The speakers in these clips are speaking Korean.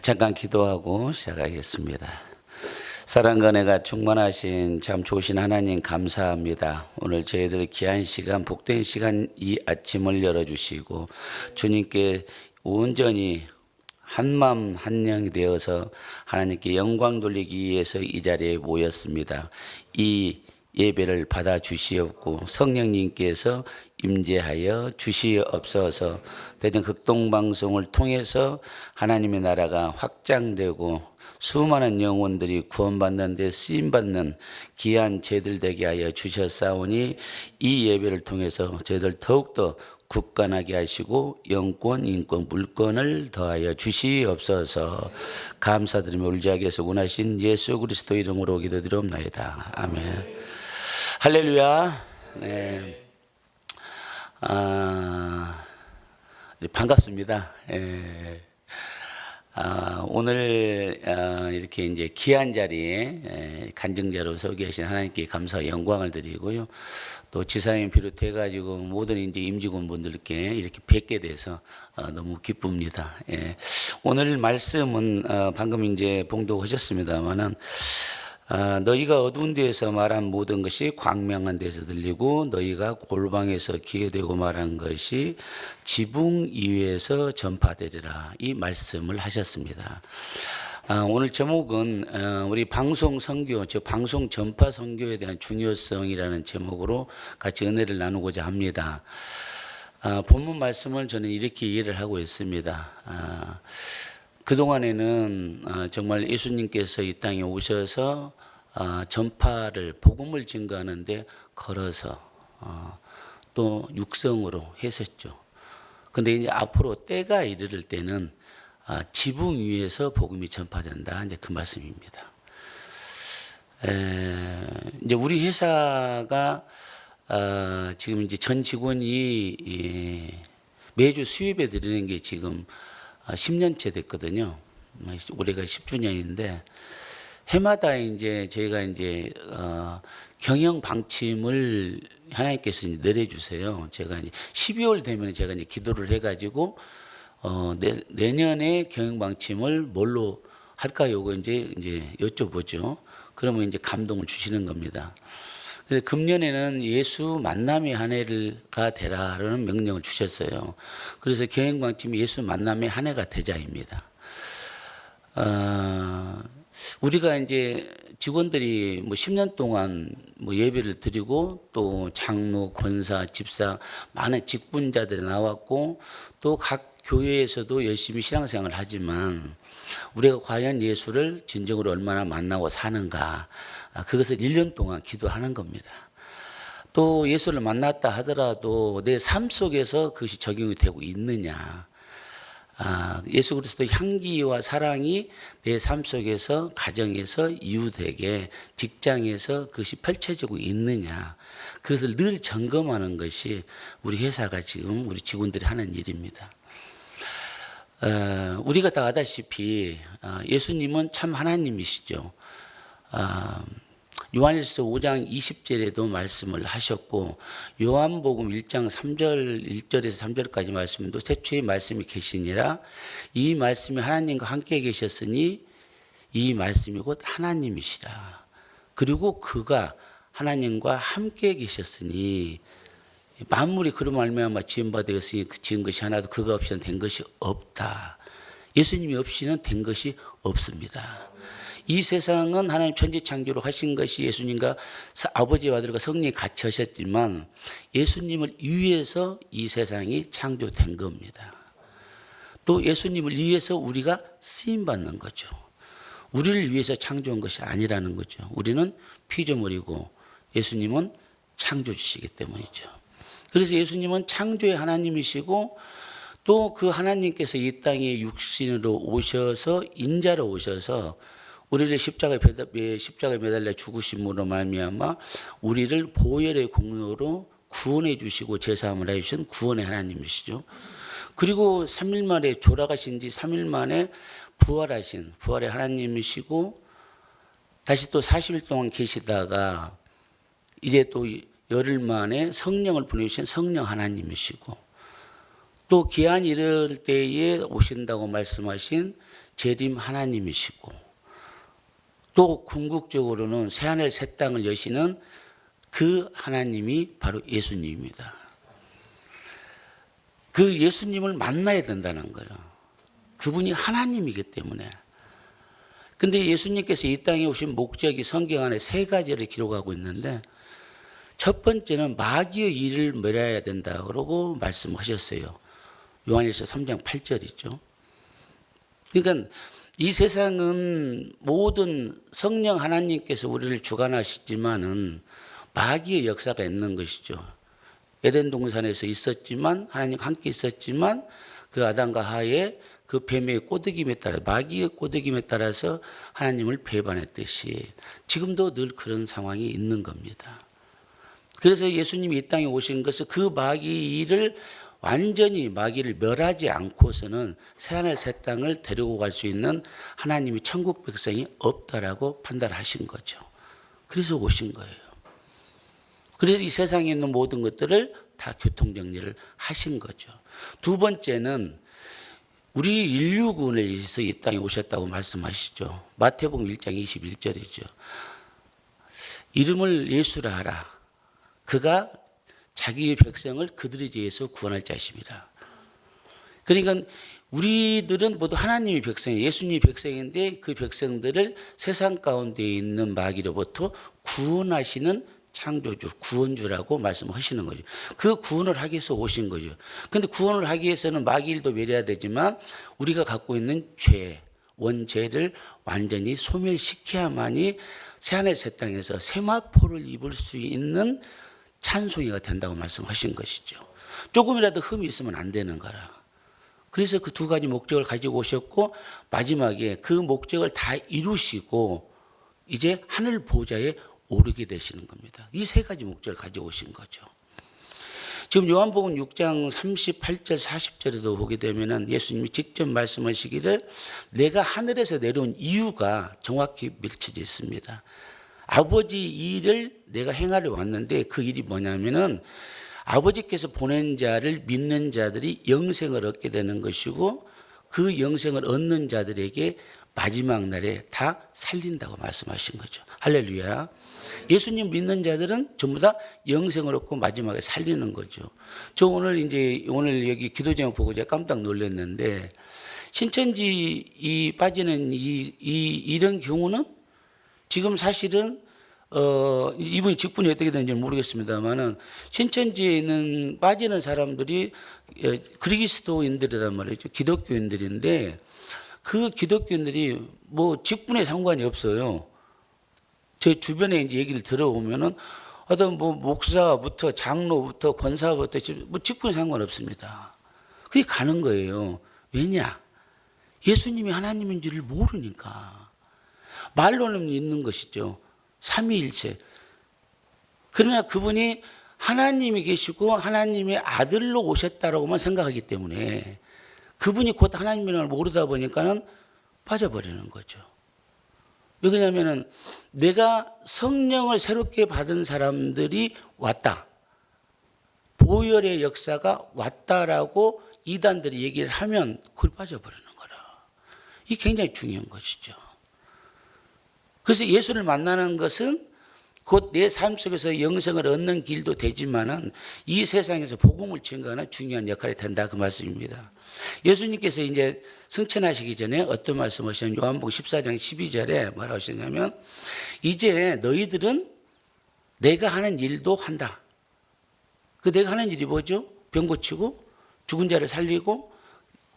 잠깐 기도하고 시작하겠습니다. 사랑과 은혜가 충만하신 참 좋으신 하나님 감사합니다. 오늘 저희들 귀한 시간, 복된 시간 이 아침을 열어주시고 주님께 온전히 한마음 한영이 되어서 하나님께 영광 돌리기 위해서 이 자리에 모였습니다. 이 예배를 받아 주시옵고 성령님께서 임재하여 주시옵소서. 대전 극동방송을 통해서 하나님의 나라가 확장되고 수많은 영혼들이 구원받는 데 쓰임받는 귀한 죄들 되게 하여 주셨사오니 이 예배를 통해서 저희들 더욱더 굳건하게 하시고 영권, 인권, 물권을 더하여 주시옵소서. 감사드리며 울지하게서 원하신 예수 그리스도 이름으로 기도드리옵나이다. 아멘. 할렐루야. 네. 반갑습니다. 오늘 이렇게 이제 귀한 자리에 간증자로 서 계신 하나님께 감사와 영광을 드리고요. 또 지사님 비롯해 가지고 모든 이제 임직원 분들께 이렇게 뵙게 돼서 너무 기쁩니다. 오늘 말씀은 방금 이제 봉독하셨습니다만은 너희가 어두운 데에서 말한 모든 것이 광명한 데서 들리고 너희가 골방에서 기회되고 말한 것이 지붕 위에서 전파되리라, 이 말씀을 하셨습니다. 오늘 제목은 우리 방송 선교, 즉 방송 전파 선교에 대한 중요성이라는 제목으로 같이 은혜를 나누고자 합니다. 본문 말씀을 저는 이렇게 이해를 하고 있습니다. 그동안에는 정말 예수님께서 이 땅에 오셔서 전파를, 복음을 증거하는데 걸어서 또 육성으로 했었죠. 근데 이제 앞으로 때가 이르를 때는 지붕 위에서 복음이 전파된다, 이제 그 말씀입니다. 이제 우리 회사가 지금 이제 전 직원이 매주 수입해 드리는 게 지금 10년째 됐거든요. 올해가 10주년인데 해마다 이제 저희가 이제 경영 방침을 하나님께서 이제 내려주세요. 제가 이제 12월 되면 제가 이제 기도를 해가지고 내년에 경영 방침을 뭘로 할까 요거 이제 여쭤보죠. 그러면 이제 감동을 주시는 겁니다. 그래서 금년에는 예수 만남의 한 해가 되라라는 명령을 주셨어요. 그래서 경영 방침이 예수 만남의 한 해가 되자입니다. 우리가 이제 직원들이 뭐 10년 동안 뭐 예배를 드리고 또 장로, 권사, 집사 많은 직분자들이 나왔고 또 각 교회에서도 열심히 신앙생활을 하지만 우리가 과연 예수를 진정으로 얼마나 만나고 사는가, 그것을 1년 동안 기도하는 겁니다. 또 예수를 만났다 하더라도 내 삶 속에서 그것이 적용이 되고 있느냐, 예수 그리스도 향기와 사랑이 내 삶 속에서, 가정에서, 이웃에게, 직장에서 그것이 펼쳐지고 있느냐, 그것을 늘 점검하는 것이 우리 회사가 지금 우리 직원들이 하는 일입니다. 우리가 다 아다시피 예수님은 참 하나님이시죠. 요한일서 5장 20절에도 말씀을 하셨고 요한복음 1장 3절 1절에서 3절까지 말씀도 태초에 말씀이 계시니라, 이 말씀이 하나님과 함께 계셨으니 이 말씀이 곧 하나님이시라. 그리고 그가 하나님과 함께 계셨으니 만물이 그로 말미암아 지은 바 되었으니 그 지은 것이 하나도 그가 없이는 된 것이 없다. 예수님이 없이는 된 것이 없습니다. 이 세상은 하나님 천지창조로 하신 것이 예수님과 아버지와 아들과 성령이 같이 하셨지만 예수님을 위해서 이 세상이 창조된 겁니다. 또 예수님을 위해서 우리가 쓰임받는 거죠. 우리를 위해서 창조한 것이 아니라는 거죠. 우리는 피조물이고 예수님은 창조주시기 때문이죠. 그래서 예수님은 창조의 하나님이시고 또 그 하나님께서 이 땅에 육신으로 오셔서, 인자로 오셔서 우리를 십자가에 매달려 죽으심으로 말미암아 우리를 보혈의 공로로 구원해 주시고 제사함을 해 주신 구원의 하나님이시죠. 그리고 3일 만에 돌아가신 지 3일 만에 부활하신 부활의 하나님이시고 다시 또 40일 동안 계시다가 이제 또 열흘 만에 성령을 보내주신 성령 하나님이시고 또 기한이 이를 때에 오신다고 말씀하신 재림 하나님이시고 또 궁극적으로는 새하늘 새 땅을 여시는 그 하나님이 바로 예수님입니다. 그 예수님을 만나야 된다는 거예요. 그분이 하나님이기 때문에. 근데 예수님께서 이 땅에 오신 목적이 성경 안에 세 가지를 기록하고 있는데 첫 번째는 마귀의 일을 멸해야 된다 그러고 말씀하셨어요. 요한일서 3장 8절이죠. 그러니까 이 세상은 모든 성령 하나님께서 우리를 주관하시지만은 마귀의 역사가 있는 것이죠. 에덴 동산에서 있었지만 하나님과 함께 있었지만 그 아담과 하와의 그 뱀의 꼬드김에 따라 마귀의 꼬드김에 따라서 하나님을 배반했듯이 지금도 늘 그런 상황이 있는 겁니다. 그래서 예수님이 이 땅에 오신 것은 그 마귀의 일을 완전히 마귀를 멸하지 않고서는 새하늘 새 땅을 데리고 갈 수 있는 하나님의 천국 백성이 없다라고 판단하신 거죠. 그래서 오신 거예요. 그래서 이 세상에 있는 모든 것들을 다 교통정리를 하신 거죠. 두 번째는 우리 인류군을 위해서 이 땅에 오셨다고 말씀하시죠. 마태복음 1장 21절이죠. 이름을 예수라 하라. 그가 자기의 백성을 그들의 죄에서 구원할 자십니다. 그러니까 우리들은 모두 하나님의 백성이에요. 예수님의 백성인데 그 백성들을 세상 가운데 있는 마귀로부터 구원하시는 창조주, 구원주라고 말씀하시는 거죠. 그 구원을 하기 위해서 오신 거죠. 그런데 구원을 하기 위해서는 마귀 일도 멸해야 되지만 우리가 갖고 있는 죄, 원죄를 완전히 소멸시켜야만이 새하늘 새 땅에서 세마포를 입을 수 있는 찬송이가 된다고 말씀하신 것이죠. 조금이라도 흠이 있으면 안 되는 거라. 그래서 그 두 가지 목적을 가지고 오셨고 마지막에 그 목적을 다 이루시고 이제 하늘 보좌에 오르게 되시는 겁니다. 이 세 가지 목적을 가지고 오신 거죠. 지금 요한복음 6장 38절 40절에도 보게 되면은 예수님이 직접 말씀하시기를 내가 하늘에서 내려온 이유가 정확히 맺혀져 있습니다. 아버지 일을 내가 행하려 왔는데 그 일이 뭐냐면은 아버지께서 보낸 자를 믿는 자들이 영생을 얻게 되는 것이고 그 영생을 얻는 자들에게 마지막 날에 다 살린다고 말씀하신 거죠. 할렐루야. 예수님 믿는 자들은 전부 다 영생을 얻고 마지막에 살리는 거죠. 저 오늘 여기 기도 제목 보고 제가 깜짝 놀랐는데 신천지 빠지는 이런 경우는 지금 사실은 이분이 직분이 어떻게 되는지 모르겠습니다만은 신천지에 있는 빠지는 사람들이 그리스도인들이란 말이죠. 기독교인들인데 그 기독교인들이 뭐 직분에 상관이 없어요. 제 주변에 이제 얘기를 들어보면은 어떤 뭐 목사부터 장로부터 권사부터 뭐 직분에 상관없습니다. 그게 가는 거예요. 왜냐? 예수님이 하나님인 줄을 모르니까. 말로는 있는 것이죠. 삼위일체. 그러나 그분이 하나님이 계시고 하나님의 아들로 오셨다라고만 생각하기 때문에 그분이 곧 하나님이라는 걸 모르다 보니까는 빠져버리는 거죠. 왜 그러냐면은 내가 성령을 새롭게 받은 사람들이 왔다. 보혈의 역사가 왔다라고 이단들이 얘기를 하면 그걸 빠져버리는 거라. 이게 굉장히 중요한 것이죠. 그래서 예수를 만나는 것은 곧 내 삶 속에서 영생을 얻는 길도 되지만은 이 세상에서 복음을 증거하는 중요한 역할이 된다 그 말씀입니다. 예수님께서 이제 승천하시기 전에 어떤 말씀하시냐면 요한복음 14장 12절에 뭐라고 하시냐면 이제 너희들은 내가 하는 일도 한다. 그 내가 하는 일이 뭐죠? 병 고치고 죽은 자를 살리고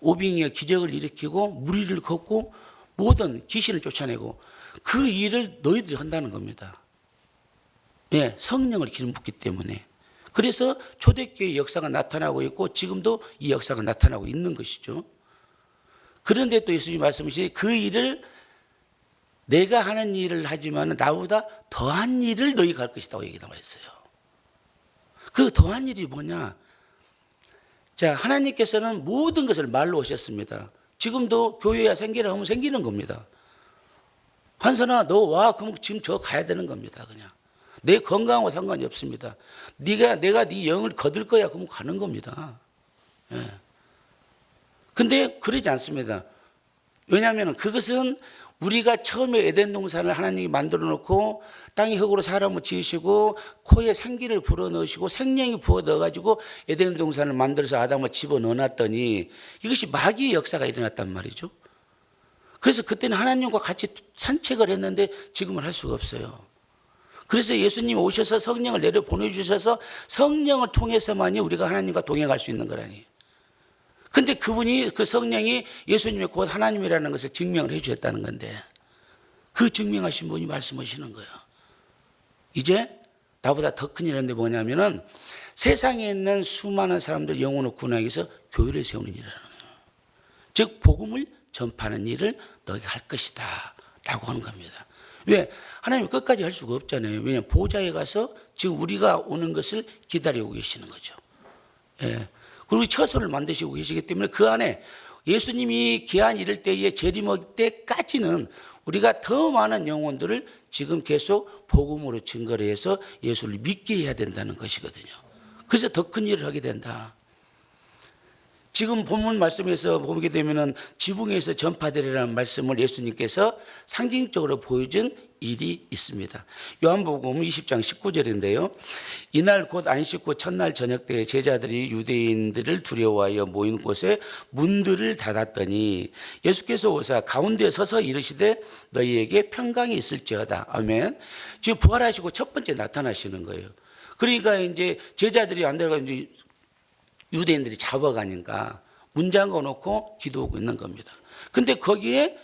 오병이어 기적을 일으키고 무리를 걷고 모든 귀신을 쫓아내고 그 일을 너희들이 한다는 겁니다. 네, 성령을 기름 붓기 때문에. 그래서 초대교회의 역사가 나타나고 있고 지금도 이 역사가 나타나고 있는 것이죠. 그런데 또 예수님이 말씀하시니 그 일을 내가 하는 일을 하지만 나보다 더한 일을 너희가 할 것이라고 얘기 나와 있어요. 그 더한 일이 뭐냐? 자, 하나님께서는 모든 것을 말로 오셨습니다. 지금도 교회가 생기라 하면 생기는 겁니다. 한선아 너 와 그럼 지금 저 가야 되는 겁니다. 그냥 내 건강하고 상관이 없습니다. 내가 네 영을 거둘 거야 그러면 가는 겁니다. 예. 근데 그러지 않습니다. 왜냐하면 그것은 우리가 처음에 에덴 동산을 하나님이 만들어 놓고 땅의 흙으로 사람을 지으시고 코에 생기를 불어 넣으시고 생명이 부어 넣어 가지고 에덴 동산을 만들어서 아담을 집어 넣어 놨더니 이것이 마귀의 역사가 일어났단 말이죠. 그래서 그때는 하나님과 같이 산책을 했는데 지금은 할 수가 없어요. 그래서 예수님이 오셔서 성령을 내려 보내주셔서 성령을 통해서만이 우리가 하나님과 동행할 수 있는 거라니. 근데 그분이, 그 성령이 예수님의 곧 하나님이라는 것을 증명을 해 주셨다는 건데, 그 증명하신 분이 말씀하시는 거예요. 이제 나보다 더 큰 일인데 뭐냐면은 세상에 있는 수많은 사람들 영혼을 구원하기 위해서 교회를 세우는 일이라는 거예요. 즉 복음을 전파하는 일을 너희가 할 것이다 라고 하는 겁니다. 왜? 하나님이 끝까지 할 수가 없잖아요. 왜냐하면 보좌에 가서 지금 우리가 오는 것을 기다리고 계시는 거죠. 예. 그리고 처소를 만드시고 계시기 때문에 그 안에 예수님이 기한 이를 때에 재림할 때까지는 우리가 더 많은 영혼들을 지금 계속 복음으로 증거를 해서 예수를 믿게 해야 된다는 것이거든요. 그래서 더 큰 일을 하게 된다. 지금 본문 말씀에서 보게 되면은 지붕에서 전파되리라는 말씀을 예수님께서 상징적으로 보여준 일이 있습니다. 요한복음 20장 19절인데요. 이날 곧 안식 후 첫날 저녁 때에 제자들이 유대인들을 두려워하여 모인 곳에 문들을 닫았더니 예수께서 오사 가운데 서서 이르시되 너희에게 평강이 있을지어다. 아멘. 지금 부활하시고 첫 번째 나타나시는 거예요. 그러니까 이제 제자들이 안 들어가 이제 유대인들이 잡아가니까 문 잠궈 놓고 기도하고 있는 겁니다. 근데 거기에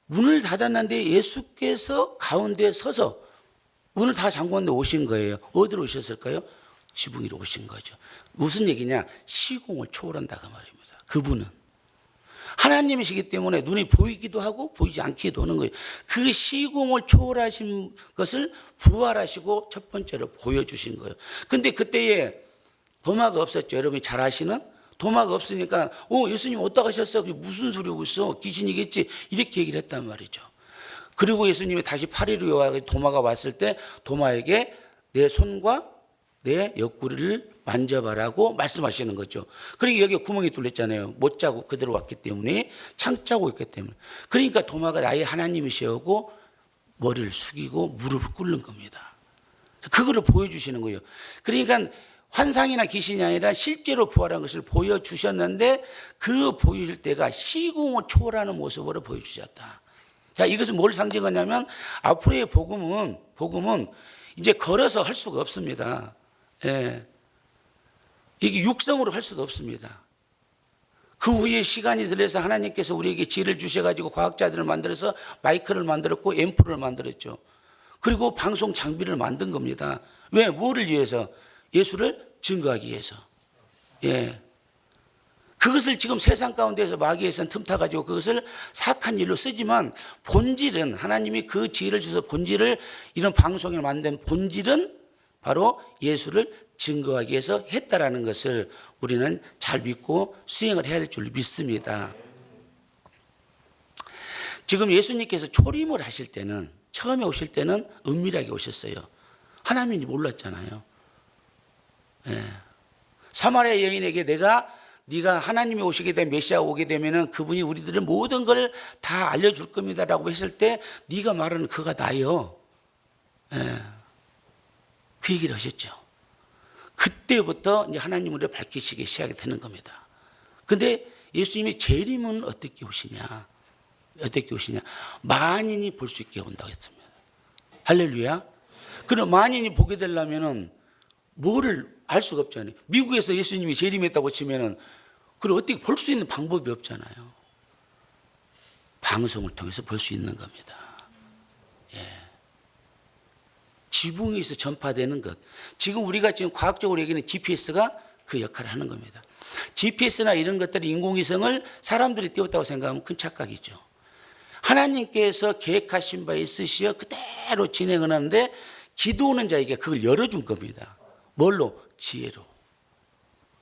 문을 닫았는데 예수께서 가운데 서서 문을 다 잠궜는데 오신 거예요. 어디로 오셨을까요? 지붕 위로 오신 거죠. 무슨 얘기냐? 시공을 초월한다고 말입니다. 그분은 하나님이시기 때문에 눈이 보이기도 하고 보이지 않기도 하는 거예요. 그 시공을 초월하신 것을 부활하시고 첫 번째로 보여주신 거예요. 근데 그때에 도마가 없었죠. 여러분이 잘 아시는? 도마가 없으니까 예수님 어디다 가셨어? 무슨 소리 하고 있어? 귀신이겠지? 이렇게 얘기를 했단 말이죠. 그리고 예수님이 다시 8일 후에 도마가 왔을 때 도마에게 내 손과 내 옆구리를 만져봐라고 말씀하시는 거죠. 그러니까 여기 구멍이 뚫렸잖아요. 못 자고 그대로 왔기 때문에 창자고 있기 때문에. 그러니까 도마가 나의 하나님이시오고 머리를 숙이고 무릎을 꿇는 겁니다. 그거를 보여주시는 거예요. 그러니까 환상이나 귀신이 아니라 실제로 부활한 것을 보여주셨는데 그 보여줄 때가 시공을 초월하는 모습으로 보여주셨다. 자, 이것은 뭘 상징하냐면 앞으로의 복음은 이제 걸어서 할 수가 없습니다. 예. 이게 육성으로 할 수도 없습니다. 그 후에 시간이 들어서 하나님께서 우리에게 지혜를 주셔가지고 과학자들을 만들어서 마이크를 만들었고 앰프를 만들었죠. 그리고 방송 장비를 만든 겁니다. 왜? 뭐를 위해서? 예수를 증거하기 위해서. 예. 그것을 지금 세상 가운데서 마귀에서는 틈타가지고 그것을 사악한 일로 쓰지만 본질은 하나님이 그 지혜를 주셔서 본질을 이런 방송을 만든 본질은 바로 예수를 증거하기 위해서 했다라는 것을 우리는 잘 믿고 수행을 해야 할 줄 믿습니다. 지금 예수님께서 초림을 하실 때는 처음에 오실 때는 은밀하게 오셨어요. 하나님인지 몰랐잖아요. 예. 사마리아 여인에게 네가 하나님이 오시게 되면 메시아가 오게 되면은 그분이 우리들의 모든 걸 다 알려줄 겁니다라고 했을 때 네가 말하는 그가 나요. 예. 그 얘기를 하셨죠. 그때부터 이제 하나님 우리를 밝히시기 시작이 되는 겁니다. 근데 예수님이 재림은 어떻게 오시냐? 어떻게 오시냐? 만인이 볼 수 있게 온다고 했습니다. 할렐루야. 그럼 만인이 보게 되려면은 뭐를 알 수가 없잖아요. 미국에서 예수님이 재림했다고 치면은 그걸 어떻게 볼 수 있는 방법이 없잖아요. 방송을 통해서 볼 수 있는 겁니다. 예. 지붕에서 전파되는 것. 지금 우리가 지금 과학적으로 얘기하는 GPS가 그 역할을 하는 겁니다. GPS나 이런 것들이 인공위성을 사람들이 띄웠다고 생각하면 큰 착각이죠. 하나님께서 계획하신 바에 있으시어 그대로 진행을 하는데 기도하는 자에게 그걸 열어준 겁니다. 뭘로? 지혜로.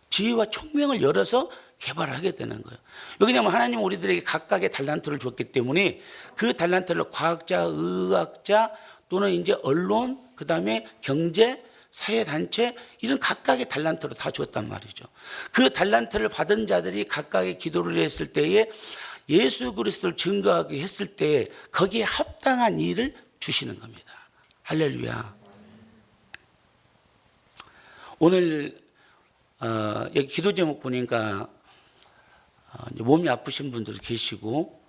지혜와 총명을 열어서 개발을 하게 되는 거예요. 왜냐하면 하나님 우리들에게 각각의 달란트를 줬기 때문에 그 달란트를 과학자, 의학자 또는 이제 언론, 그 다음에 경제, 사회단체 이런 각각의 달란트로 다 줬단 말이죠. 그 달란트를 받은 자들이 각각의 기도를 했을 때에 예수 그리스도를 증거하게 했을 때 거기에 합당한 일을 주시는 겁니다. 할렐루야. 오늘 여기 기도 제목 보니까 몸이 아프신 분들도 계시고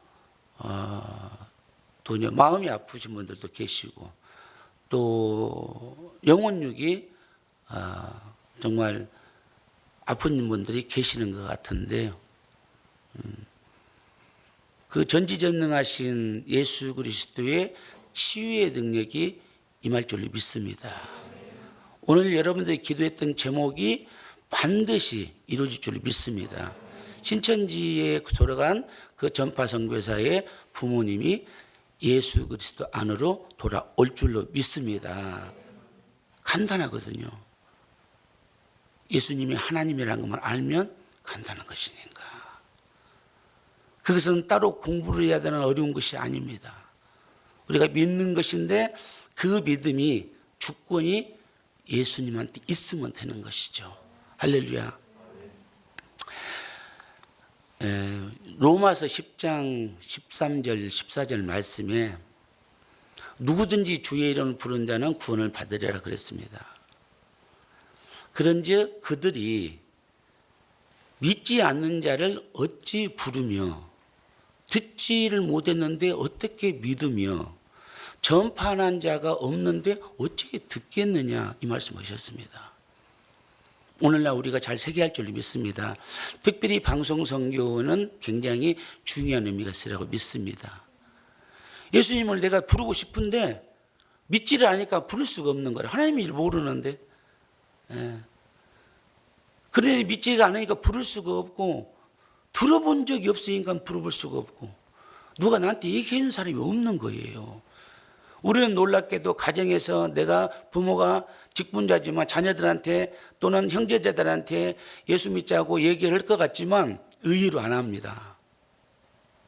또 마음이 아프신 분들도 계시고 또 영혼육이 정말 아픈 분들이 계시는 것 같은데요. 그 전지전능하신 예수 그리스도의 치유의 능력이 임할 줄로 믿습니다. 오늘 여러분들이 기도했던 제목이 반드시 이루어질 줄로 믿습니다. 신천지에 돌아간 그 전파 선교사의 부모님이 예수 그리스도 안으로 돌아올 줄로 믿습니다. 간단하거든요. 예수님이 하나님이라는 것만 알면 간단한 것이니까. 그것은 따로 공부를 해야 되는 어려운 것이 아닙니다. 우리가 믿는 것인데 그 믿음이 주권이 예수님한테 있으면 되는 것이죠. 할렐루야. 로마서 10장 13절 14절 말씀에 누구든지 주의 이름을 부른 자는 구원을 받으리라 그랬습니다. 그런즉 그들이 믿지 않는 자를 어찌 부르며 듣지를 못했는데 어떻게 믿으며 전파하는 자가 없는데 어떻게 듣겠느냐, 이 말씀하셨습니다. 오늘날 우리가 잘 새겨야 할 줄로 믿습니다. 특별히 방송 선교는 굉장히 중요한 의미가 있으라고 믿습니다. 예수님을 내가 부르고 싶은데 믿지를 않으니까 부를 수가 없는 거라. 하나님을 모르는데. 그런데 믿지가 않으니까 부를 수가 없고 들어본 적이 없으니까 부를 수가 없고 누가 나한테 얘기해 준 사람이 없는 거예요. 우리는 놀랍게도 가정에서 내가 부모가 직분자지만 자녀들한테 또는 형제자들한테 예수 믿자고 얘기를 할 것 같지만 의외로 안 합니다.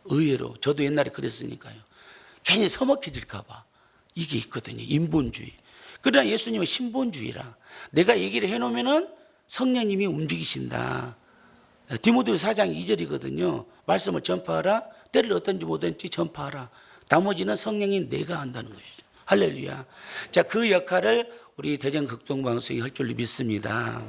의외로. 저도 옛날에 그랬으니까요. 괜히 서먹해질까 봐. 이게 있거든요. 인본주의. 그러나 예수님은 신본주의라. 내가 얘기를 해놓으면은 성령님이 움직이신다. 디모데 4장 2절이거든요. 말씀을 전파하라. 때를 어떤지 못했는지 전파하라. 나머지는 성령이 내가 한다는 것이죠. 할렐루야. 자, 그 역할을 우리 대전극동방송이 할 줄로 믿습니다.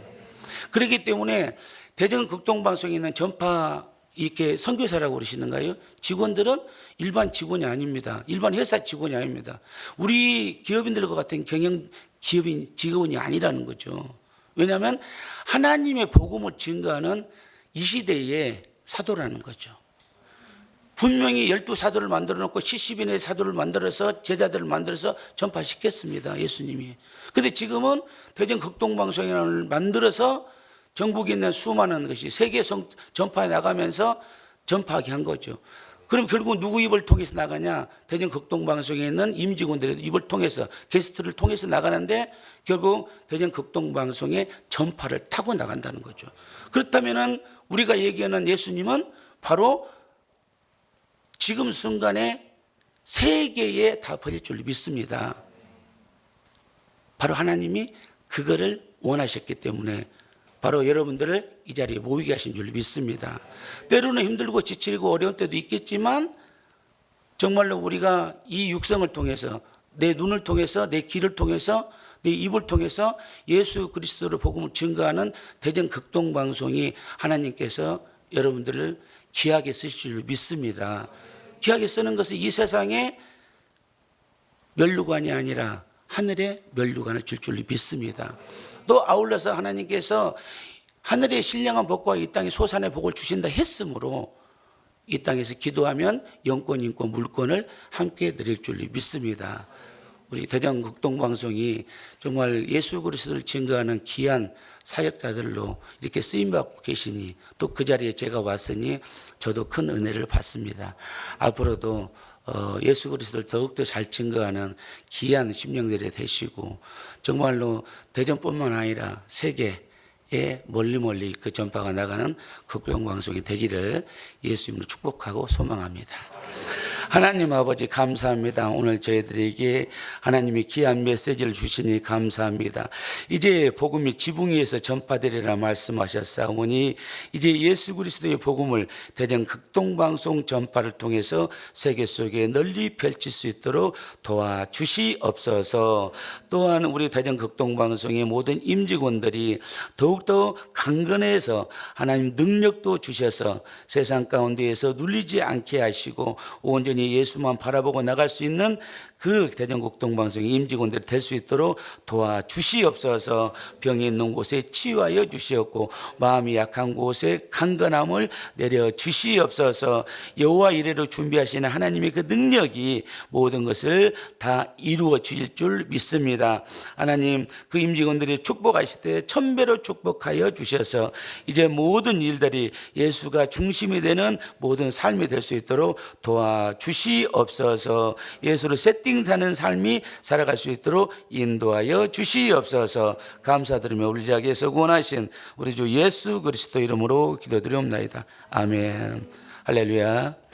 그렇기 때문에 대전극동방송에 있는 전파 이렇게 선교사라고 그러시는가요? 직원들은 일반 직원이 아닙니다. 일반 회사 직원이 아닙니다. 우리 기업인들과 같은 경영 기업인 직원이 아니라는 거죠. 왜냐하면 하나님의 복음을 증거하는 이 시대의 사도라는 거죠. 분명히 12사도를 만들어 놓고 70인의 사도를 만들어서 제자들을 만들어서 전파시켰습니다. 예수님이. 그런데 지금은 대전극동방송을 만들어서 전국에 있는 수많은 것이 세계 전파에 나가면서 전파하게 한 거죠. 그럼 결국 누구 입을 통해서 나가냐? 대전극동방송에 있는 임직원들의 입을 통해서, 게스트를 통해서 나가는데 결국 대전극동방송의 전파를 타고 나간다는 거죠. 그렇다면 우리가 얘기하는 예수님은 바로 지금 순간에 세계에 다 버릴 줄 믿습니다. 바로 하나님이 그거를 원하셨기 때문에 바로 여러분들을 이 자리에 모이게 하신 줄 믿습니다. 때로는 힘들고 지치고 어려운 때도 있겠지만 정말로 우리가 이 육성을 통해서 내 눈을 통해서 내 귀를 통해서 내 입을 통해서 예수 그리스도를 복음을 증거하는 대전극동방송이 하나님께서 여러분들을 귀하게 쓰실 줄 믿습니다. 귀하게 쓰는 것은 이 세상에 면류관이 아니라 하늘의 면류관을 줄 줄로 믿습니다. 또 아울러서 하나님께서 하늘의 신령한 복과 이 땅의 소산의 복을 주신다 했으므로 이 땅에서 기도하면 영권, 인권, 물권을 함께 드릴 줄로 믿습니다. 우리 대전극동방송이 정말 예수 그리스도를 증거하는 귀한 사역자들로 이렇게 쓰임받고 계시니 또 그 자리에 제가 왔으니 저도 큰 은혜를 받습니다. 앞으로도 예수 그리스도를 더욱더 잘 증거하는 귀한 심령들이 되시고 정말로 대전뿐만 아니라 세계에 멀리 그 전파가 나가는 극동방송이 되기를 예수님으로 축복하고 소망합니다. 하나님 아버지 감사합니다. 오늘 저희들에게 하나님이 귀한 메시지를 주시니 감사합니다. 이제 복음이 지붕 위에서 전파되리라 말씀하셨사오니 이제 예수 그리스도의 복음을 대전 극동방송 전파를 통해서 세계 속에 널리 펼칠 수 있도록 도와주시옵소서. 또한 우리 대전 극동방송의 모든 임직원들이 더욱더 강건해서 하나님 능력도 주셔서 세상 가운데에서 눌리지 않게 하시고 온전히 예수만 바라보고 나갈 수 있는 그 대전국동방송의 임직원들이 될 수 있도록 도와주시옵소서. 병이 있는 곳에 치유하여 주시옵고 마음이 약한 곳에 강건함을 내려 주시옵소서. 여호와 이레로 준비하시는 하나님의 그 능력이 모든 것을 다 이루어 주실 줄 믿습니다. 하나님 그 임직원들이 축복하실 때 천배로 축복하여 주셔서 이제 모든 일들이 예수가 중심이 되는 모든 삶이 될 수 있도록 도와주시옵소서. 예수를 세팅사는 삶이 살아갈 수 있도록 인도하여 주시옵소서. 감사드리며 우리 자에게서 구원하신 우리 주 예수 그리스도 이름으로 기도드리옵나이다. 아멘. 할렐루야.